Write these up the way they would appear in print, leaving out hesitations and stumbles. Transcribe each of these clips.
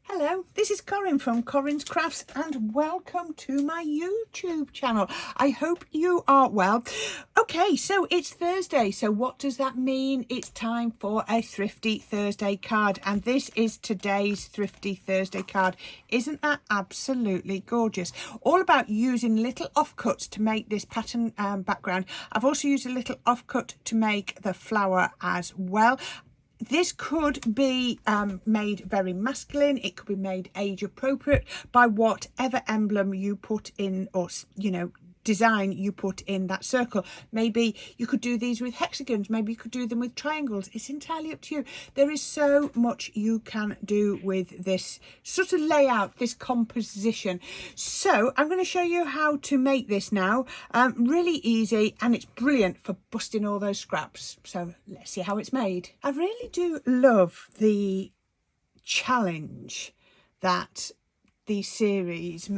Hello, this is Corrine from Corrine's Crafts and welcome to my YouTube channel. I hope you are well. Okay, so it's Thursday. So what does that mean? It's time for a Thrifty Thursday card, and this is today's Thrifty Thursday card. Isn't that absolutely gorgeous? All about using little offcuts to make this pattern background. I've also used a little offcut to make the flower as well. This could be made very masculine. It could be made age appropriate by whatever emblem you put in, or design you put in that circle. Maybe you could do these with hexagons, maybe you could do them with triangles. It's entirely up to you. There is so much you can do with this sort of layout, this composition. So I'm going to show you how to make this now. Really easy, and it's brilliant for busting all those scraps. So let's see how it's made. I really do love the challenge that the series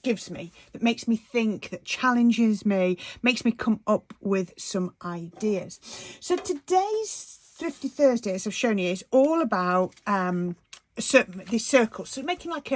gives me, that makes me think, that challenges me, makes me come up with some ideas. So today's Thrifty Thursday, as I've shown you, is all about these circles, so making like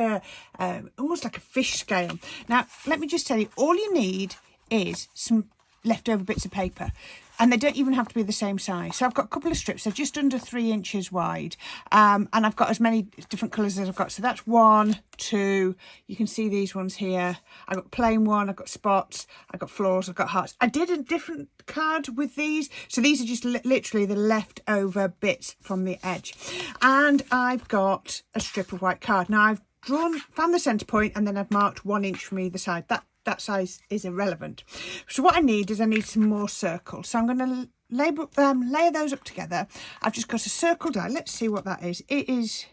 almost like a fish scale. Now let me just tell you, all you need is some leftover bits of paper, and they don't even have to be the same size. So I've got a couple of strips, they're just under 3 inches wide, and I've got as many different colours as I've got. So that's 1, 2, you can see these ones here. I've got plain one, I've got spots, I've got florals, I've got hearts. I did a different card with these, so these are just literally the leftover bits from the edge. And I've got a strip of white card. Now I've found the centre point, and then I've marked 1 inch from either side. That size is irrelevant. So what I need some more circles. So I'm going to layer those up together. I've just got a circle die. Let's see what that is. It is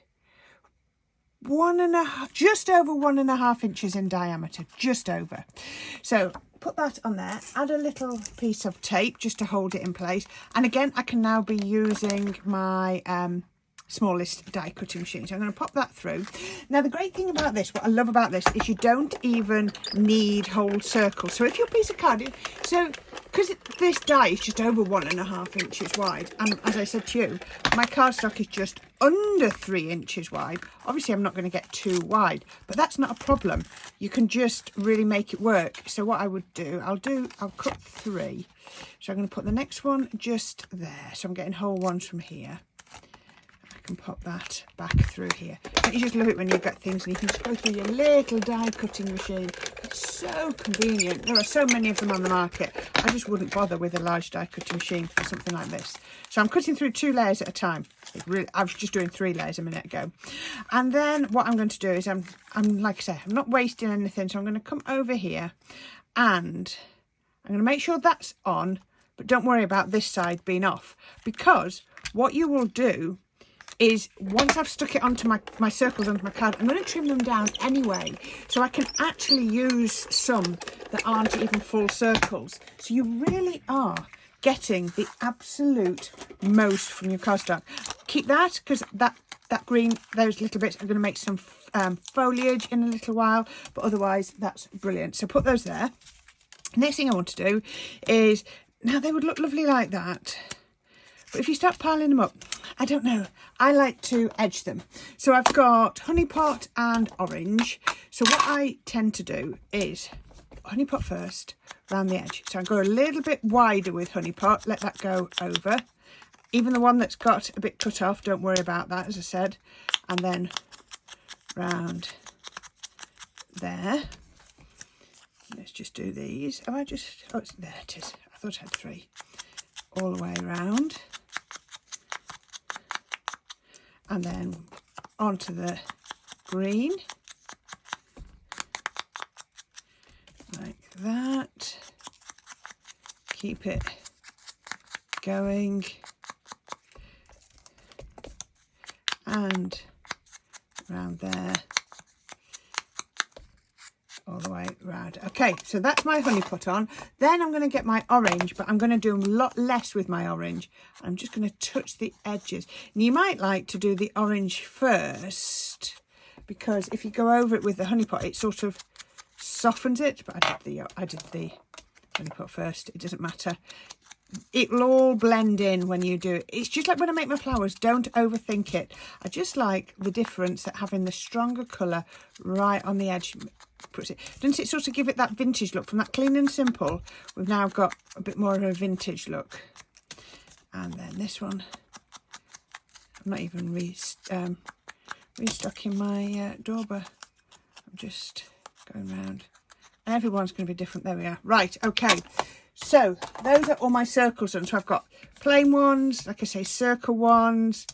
1.5, just over 1.5 inches in diameter, just over. So put that on there, add a little piece of tape just to hold it in place. And again, I can now be using my smallest die cutting machine. So I'm going to pop that through. Now the great thing about this, what I love about this, is you don't even need whole circles. So if your piece of card, because this die is just over 1.5 inches wide, and as I said to you, my cardstock is just under 3 inches wide. Obviously I'm not going to get too wide, but that's not a problem. You can just really make it work. So what I would do, I'll cut 3. So I'm going to put the next one just there. So I'm getting whole ones from here. Can pop that back through here. Don't you just love it when you get things and you can just go through your little die cutting machine? It's so convenient. There are so many of them on the market. I just wouldn't bother with a large die cutting machine for something like this. So I'm cutting through 2 layers at a time. I was just doing 3 layers a minute ago. And then what I'm going to do is I'm like I say, I'm not wasting anything. So I'm going to come over here and I'm going to make sure that's on, but don't worry about this side being off, because what you will do is once I've stuck it onto my circles onto my card, I'm going to trim them down anyway, so I can actually use some that aren't even full circles. So you really are getting the absolute most from your cardstock. Keep that, because that green, those little bits, I'm going to make some foliage in a little while, but otherwise that's brilliant. So put those there. Next thing I want to do is, now they would look lovely like that, but if you start piling them up, I don't know, I like to edge them. So I've got honey pot and orange. So what I tend to do is honey pot first, round the edge. So I go a little bit wider with honey pot, let that go over. Even the one that's got a bit cut off, don't worry about that, as I said. And then round there. Let's just do these. Oh, there it is. I thought I had 3. All the way around. And then onto the green, like that. Keep it going, and around there, all the way around. Okay, so that's my honey pot on. Then I'm going to get my orange, but I'm going to do a lot less with my orange. I'm just going to touch the edges. And you might like to do the orange first, because if you go over it with the honey pot, it sort of softens it. But I did the honey pot first. It doesn't matter. it will all blend in when you do it. It's just like when I make my flowers, don't overthink it. I just like the difference that having the stronger colour right on the edge puts it. Doesn't it sort of give it that vintage look? From that clean and simple, we've now got a bit more of a vintage look. And then this one, I'm not even restocking my dauber. I'm just going round. And everyone's going to be different. There we are. Right, okay. So those are all my circles done. So I've got plain ones, like I say, circle ones.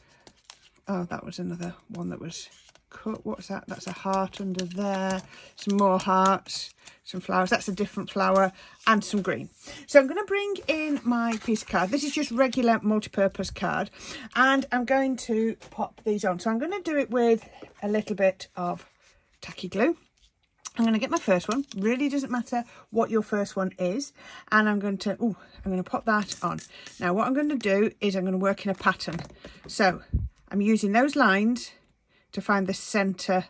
Oh, that was another one that was cut. What's that? That's a heart under there. Some more hearts, some flowers. That's a different flower, and some green. So I'm going to bring in my piece of card. This is just regular multi-purpose card, and I'm going to pop these on. So I'm going to do it with a little bit of tacky glue. I'm going to get my first one. Really doesn't matter what your first one is. And I'm going to pop that on. Now what I'm going to do is I'm going to work in a pattern. So I'm using those lines to find the centre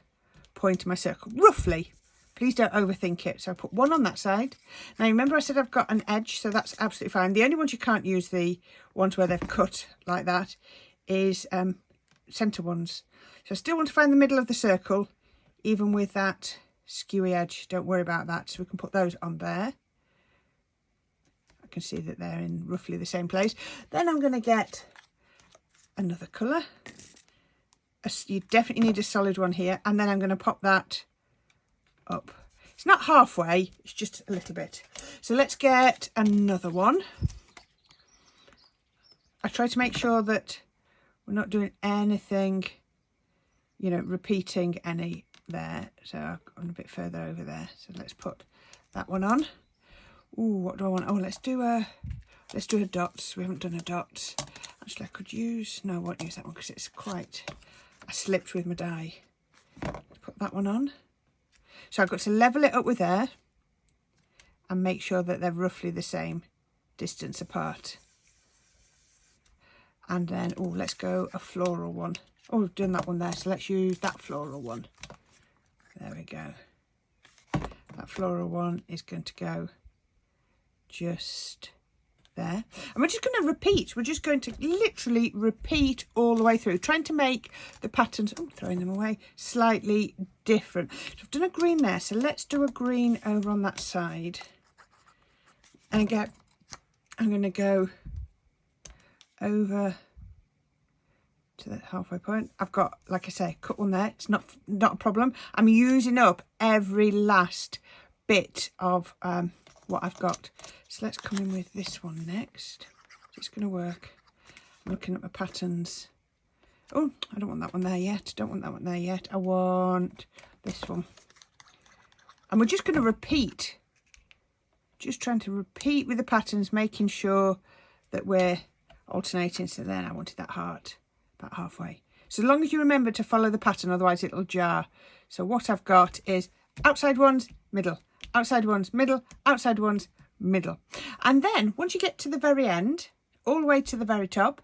point of my circle, roughly. Please don't overthink it. So I put one on that side. Now remember I said I've got an edge, so that's absolutely fine. The only ones you can't use, the ones where they've cut like that, is centre ones. So I still want to find the middle of the circle, even with that skewy edge. Don't worry about that. So we can put those on there. I can see that they're in roughly the same place. Then I'm going to get another colour. You definitely need a solid one here, and then I'm going to pop that up. It's not halfway, it's just a little bit. So let's get another one. I try to make sure that we're not doing anything, you know, repeating any there. So I've gone a bit further over there. So let's put that one on. Ooh, what do I want? Oh, let's do a dots. We haven't done a dots. Actually, I could use, no, I won't use that one because it's quite, I slipped with my die. Let's put that one on. So I've got to level it up with there and make sure that they're roughly the same distance apart. And then, oh, let's go a floral one. Oh, we've done that one there, so let's use that floral one. There we go. That floral one is going to go just there. And we're just going to repeat. We're just going to literally repeat all the way through, trying to make the patterns, oh, throwing them away, slightly different. So I've done a green there, so let's do a green over on that side. And again, I'm going to go over to the halfway point. I've got, like I say, cut one there. It's not a problem. I'm using up every last bit of what I've got. So let's come in with this one next. It's going to work. I'm looking at my patterns. Oh, I don't want that one there yet. Don't want that one there yet. I want this one. And we're just going to repeat. Just trying to repeat with the patterns, making sure that we're alternating. So then I wanted that heart about halfway. So as long as you remember to follow the pattern, otherwise it'll jar. So what I've got is outside ones, middle, outside ones, middle, outside ones, middle. And then once you get to the very end, all the way to the very top,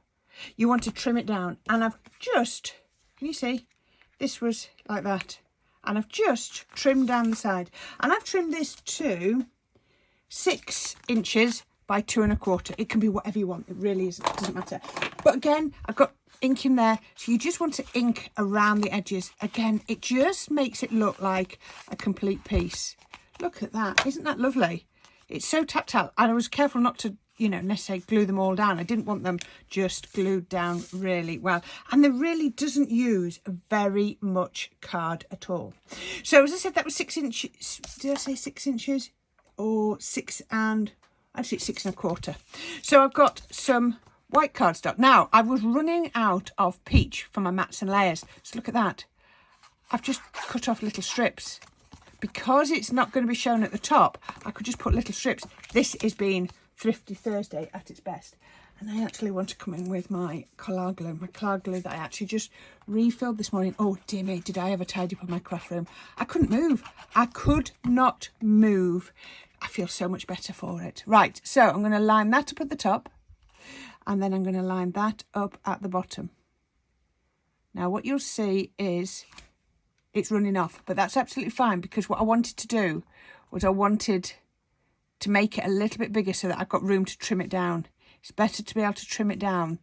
you want to trim it down. And I've just, can you see, this was like that. And I've just trimmed down the side. And I've trimmed this to 6 inches by 2 1/4. It can be whatever you want. It really is, it doesn't matter. But again, I've got ink in there. So you just want to ink around the edges. Again, it just makes it look like a complete piece. Look at that. Isn't that lovely? It's so tactile. And I was careful not to, you know, necessarily glue them all down. I didn't want them just glued down really well. And there really doesn't use very much card at all. So as I said, that was 6 inches. Did I say 6 inches? Or 6 and... Actually, 6 1/4. So I've got some white cardstock. Now, I was running out of peach for my mats and layers. So look at that. I've just cut off little strips. Because it's not going to be shown at the top, I could just put little strips. This is being Thrifty Thursday at its best. And I actually want to come in with my collard glue. My collard glue that I actually just refilled this morning. Oh, dear me, did I ever tidy up in my craft room? I couldn't move. I could not move. I feel so much better for it. Right, so I'm going to line that up at the top. And then I'm going to line that up at the bottom. Now, what you'll see is it's running off, but that's absolutely fine, because what I wanted to do was I wanted to make it a little bit bigger so that I've got room to trim it down It's better to be able to trim it down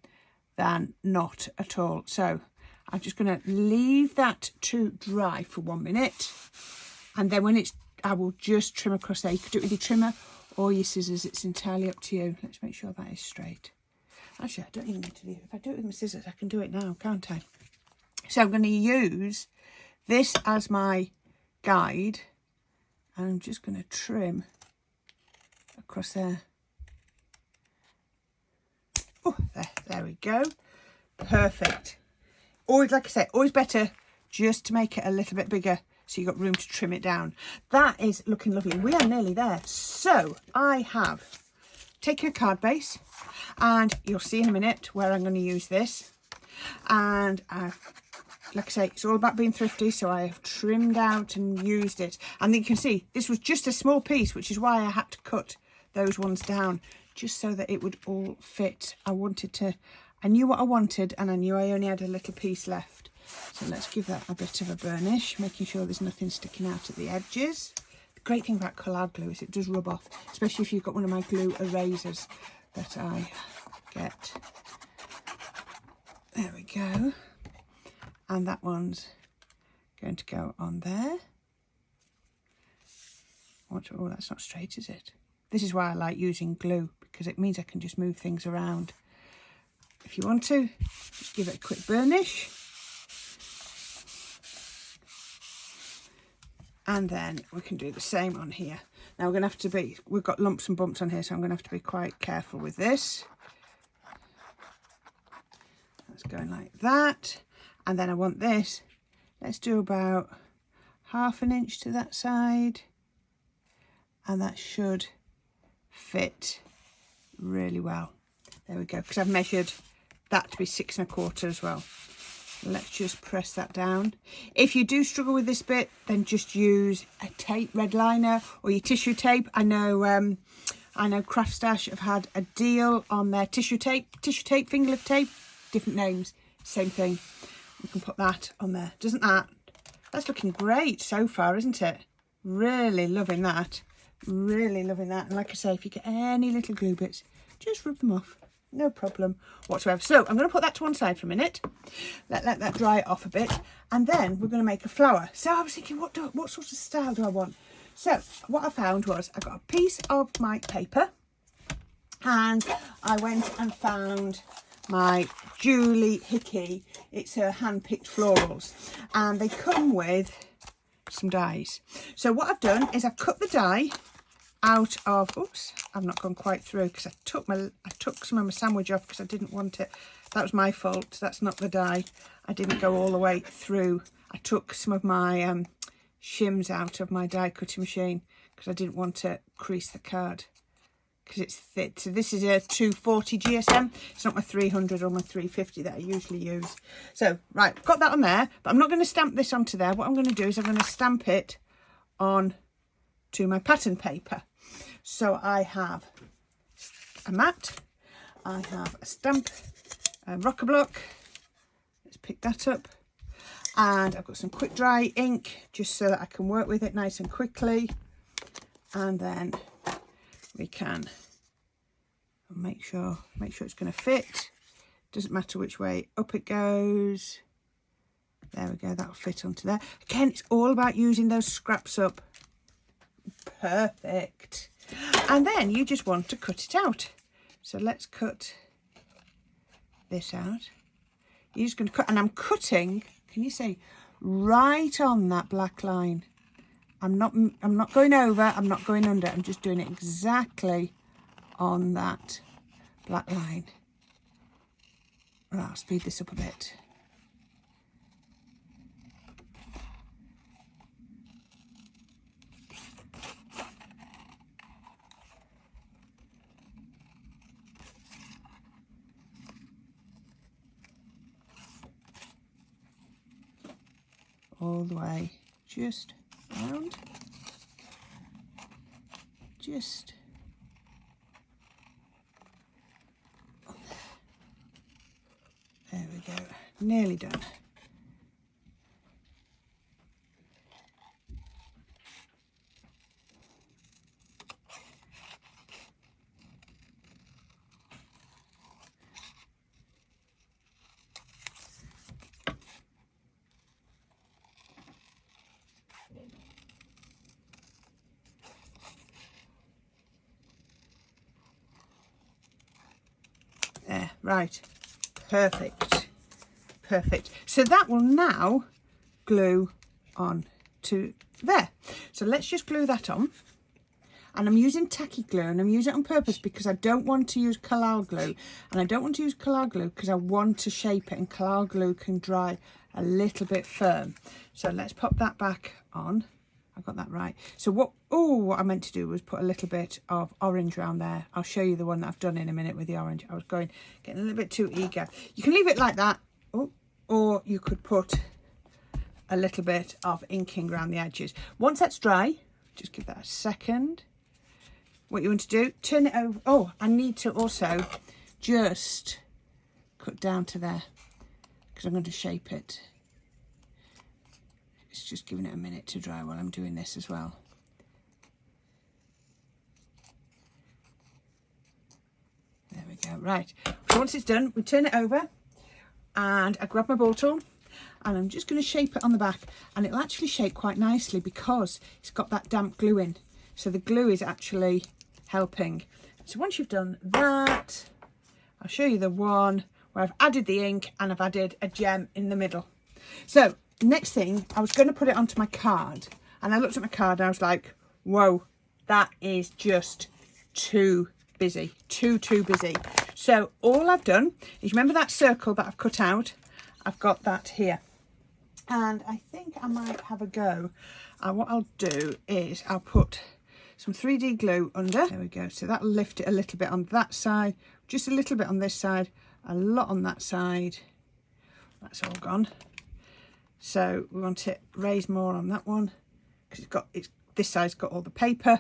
than not at all. So I'm just going to leave that to dry for 1 minute, and then when it's, I will just trim across there. You could do it with your trimmer or your scissors, it's entirely up to you. Let's make sure that is straight. Actually, I don't even need to do it. If I do it with my scissors, I can do it now, can't I? So I'm going to use this as my guide, and I'm just going to trim across there. Oh, there we go. Perfect. Always, like I say, always better just to make it a little bit bigger so you've got room to trim it down. That is looking lovely. We are nearly there. So I have taken a card base, and you'll see in a minute where I'm going to use this. And like I say, it's all about being thrifty, so I have trimmed out and used it. And you can see this was just a small piece, which is why I had to cut those ones down, just so that it would all fit. I knew what I wanted, and I knew I only had a little piece left. So let's give that a bit of a burnish, making sure there's nothing sticking out at the edges. The great thing about collard glue is it does rub off, especially if you've got one of my glue erasers that I get. There we go. And that one's going to go on there. Oh, that's not straight, is it? This is why I like using glue, because it means I can just move things around. If you want to, just give it a quick burnish. And then we can do the same on here. Now we're going to have to be, we've got lumps and bumps on here, so I'm going to have to be quite careful with this. That's going like that. And then I want this, let's do about 1/2 inch to that side. And that should fit really well. There we go, because I've measured that to be 6 1/4 as well. Let's just press that down. If you do struggle with this bit, then just use a tape red liner or your tissue tape. I know Craft Stash have had a deal on their tissue tape, finger lift tape, different names, same thing. You can put that on there. That's looking great so far, isn't it? Really loving that. Really loving that. And like I say, if you get any little glue bits, just rub them off. No problem whatsoever. So I'm going to put that to one side for a minute. Let that dry off a bit. And then we're going to make a flower. So I was thinking, what sort of style do I want? So what I found was I got a piece of my paper, and I went and found my Julie Hickeys. It's her hand-picked florals, and they come with some dies. So what I've done is I've cut the die out of, oops, I've not gone quite through because I took some of my sandwich off because I didn't want it. That was my fault. That's not the die. I didn't go all the way through. I took some of my shims out of my die cutting machine because I didn't want to crease the card because it's thick. So this is a 240 GSM. It's not my 300 or my 350 that I usually use. So right, got that on there, but I'm not going to stamp this onto there. What I'm going to do is I'm going to stamp it on to my pattern paper. So I have a mat, I have a stamp, a rocker block. Let's pick that up. And I've got some quick dry ink just so that I can work with it nice and quickly. And then we can make sure it's going to fit. Doesn't matter which way up it goes. There we go, that'll fit onto there. Again, it's all about using those scraps up. Perfect. And then you just want to cut it out. So let's cut this out. You're just going to cut, and I'm cutting, can you see, right on that black line. I'm not going over, I'm not going under, I'm just doing it exactly on that black line. Right, I'll speed this up a bit. All the way, just round, just on there. There we go, nearly done. Right, perfect, perfect. So that will now glue on to there. So let's just glue that on. And I'm using tacky glue, and I'm using it on purpose because I don't want to use collard glue. And I don't want to use collard glue because I want to shape it, and collard glue can dry a little bit firm. So let's pop that back on. I got that right. So what I meant to do was put a little bit of orange around there. I'll show you the one that I've done in a minute with the orange. I was getting a little bit too eager. You can leave it like that, or you could put a little bit of inking around the edges. Once that's dry, just give that a second. What you want to do, turn it over. Oh, I need to also just cut down to there because I'm going to shape it. It's just giving it a minute to dry while I'm doing this as well. There we go. Right. So once it's done, we turn it over and I grab my ball tool and I'm just going to shape it on the back, and it'll actually shape quite nicely because it's got that damp glue in. So the glue is actually helping. So once you've done that, I'll show you the one where I've added the ink and I've added a gem in the middle. So next thing, I was going to put it onto my card, and I looked at my card and I was like, whoa, that is just too busy, too busy. So all I've done is, remember that circle that I've cut out? I've got that here, and I think I might have a go. What I'll do is I'll put some 3D glue under. There we go. So that'll lift it a little bit on that side, just a little bit on this side, a lot on that side. That's all gone. So we want to raise more on that one because this side's got all the paper,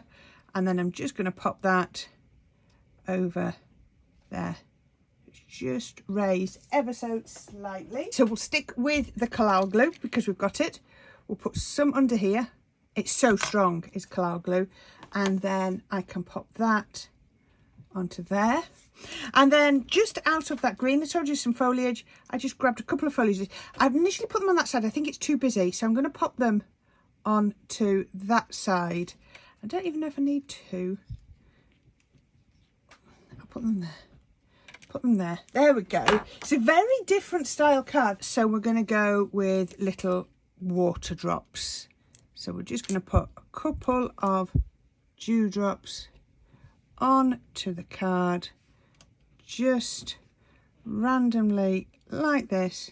and then I'm just going to pop that over there. Just raise ever so slightly. So we'll stick with the collard glue because we've got it. We'll put some under here. It's so strong, it's collard glue. And then I can pop that onto there. And then just out of that green, I told you some foliage, I just grabbed a couple of foliages. I've initially put them on that side. I think it's too busy, so I'm going to pop them onto that side. I don't even know if I need to. I'll put them there. Put them there. There we go. It's a very different style card. So we're going to go with little water drops. So we're just going to put a couple of dewdrops onto the card, just randomly like this,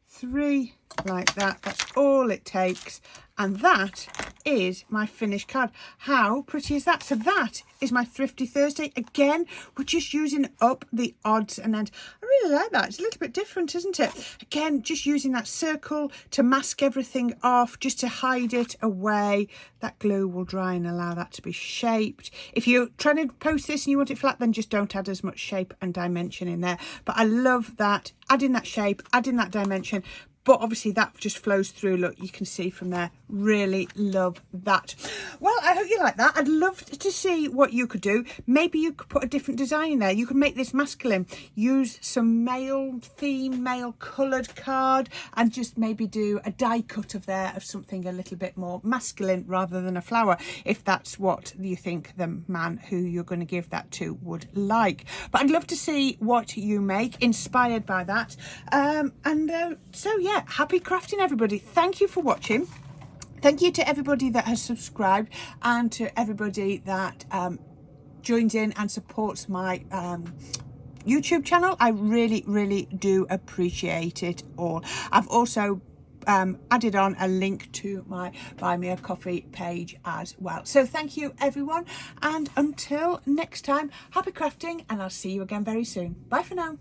3 like that. That's all it takes, and that is my finished card. How pretty is that? So that is my Thrifty Thursday. Again, we're just using up the odds and ends. I really like that. It's a little bit different, isn't it? Again, just using that circle to mask everything off, just to hide it away. That glue will dry and allow that to be shaped. If you're trying to post this and you want it flat, then just don't add as much shape and dimension in there. But I love that, adding that shape, adding that dimension. But obviously that just flows through. Look, you can see from there. Really love that. Well, I hope you like that. I'd love to see what you could do. Maybe you could put a different design in there. You could make this masculine. Use some male theme, male coloured card, and just maybe do a die cut of there of something a little bit more masculine rather than a flower, if that's what you think the man who you're going to give that to would like. But I'd love to see what you make inspired by that. So yeah, happy crafting, everybody. Thank you for watching. Thank you to everybody that has subscribed, and to everybody that joins in and supports my YouTube channel. I really do appreciate it all. I've also added on a link to my Buy Me a Coffee page as well. So thank you, everyone, and until next time, happy crafting, and I'll see you again very soon. Bye for now.